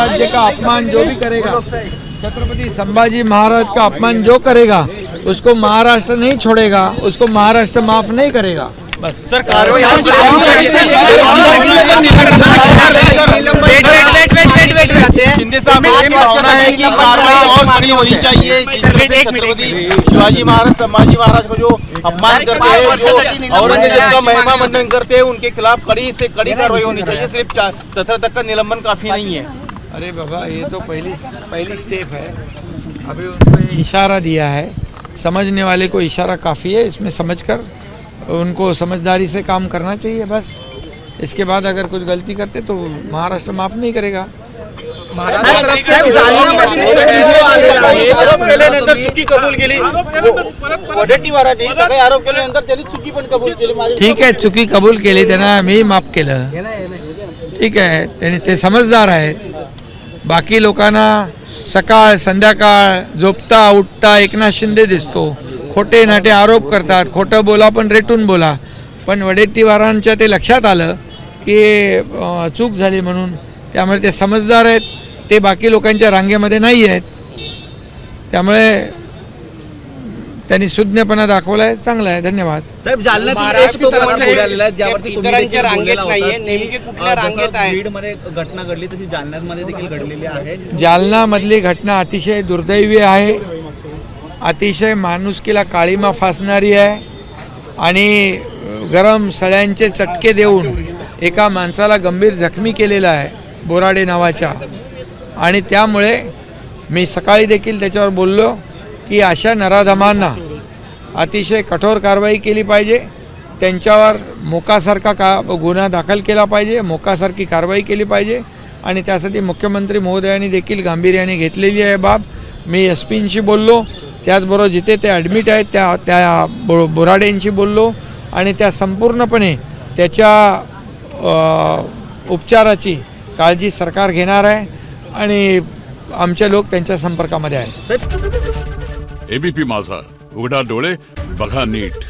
राज्य का अपमान जो भी करेगा, छत्रपति संभाजी महाराज का अपमान जो करेगा उसको महाराष्ट्र नहीं छोड़ेगा, उसको महाराष्ट्र माफ नहीं करेगा। बस सर कार्रवाई शिंदे साहब की भावना है कि कार्रवाई और कड़ी होनी चाहिए। छत्रपति शिवाजी महाराज संभाजी महाराज को जो अपमान करते हैं, जो औरंगजेब का महिमा मंडन करते हैं, उनके खिलाफ कड़ी से कड़ी कार्रवाई होनी चाहिए। सिर्फ 17 तक का निलंबन काफी नहीं है। अरे बाबा, ये तो पहली स्टेप है। अभी उनको इशारा दिया है, समझने वाले को इशारा काफ़ी है। इसमें समझकर उनको समझदारी से काम करना चाहिए बस। इसके बाद अगर कुछ गलती करते तो महाराष्ट्र माफ नहीं करेगा। आरोप केल्यानंतर चुकी कबूल केली, वडेट्टीवारांनी सगळे आरोप केल्यानंतर त्यांनी चुकी पण कबूल केली। ठीक आहे, चुकी कबूल केली, त्यांना मी माफ केलं, ठीक आहे, त्यांनी ते समजदार आहेत। बाकी लोकांना सकाळ संध्याकाळ झोपता उठता एकनाथ शिंदे दिसतो, खोटे नाटे आरोप करतात, खोटं बोला पण रेटून बोला। पण वडेट्टीवारांच्या ते लक्षात आलं की चूक झाली म्हणून, त्यामुळे ते समजदार आहेत, ते बाकी लोकांच्या रांगेमध्ये नाही आहेत। त्यामुळे त्यांनी सुज्ञपणा दाखवलाय, चांगला आहे, धन्यवाद साहेब। इतरांच्या रांगेत नाहीये, नेमके कुठल्या रांगेत आहे? बीडमध्ये घटना घडली तशी जालन्यामध्ये देखील घडलेली आहे। जालनामधली घटना अतिशय दुर्दैवी आहे, अतिशय माणुसकीला काळीमा फासणारी आहे आणि गरम सळ्यांचे चटके देऊन एका माणसाला गंभीर जखमी केलेला आहे बोराडे नावाच्या। आणि त्यामुळे मी सकाळी देखील त्याच्यावर बोललो की अशा नराधमांना अतिशय कठोर कारवाई केली पाहिजे, त्यांच्यावर मोकासारखा गुन्हा दाखल केला पाहिजे, मोकासारखी कारवाई केली पाहिजे। आणि त्यासाठी मुख्यमंत्री महोदयांनी देखील गांभीर्याने घेतलेली आहे बाब। मी एसपींशी बोललो, त्याचबरोबर जिथे ते ॲडमिट आहेत त्या बोराडेंशी बोललो आणि त्या संपूर्णपणे त्याच्या उपचाराची काळजी सरकार घेणार आहे आणि आमचे लोक त्यांच्या संपर्कामध्ये आहेत। एबीपी माझा, उघडा डोळे बघा नीट।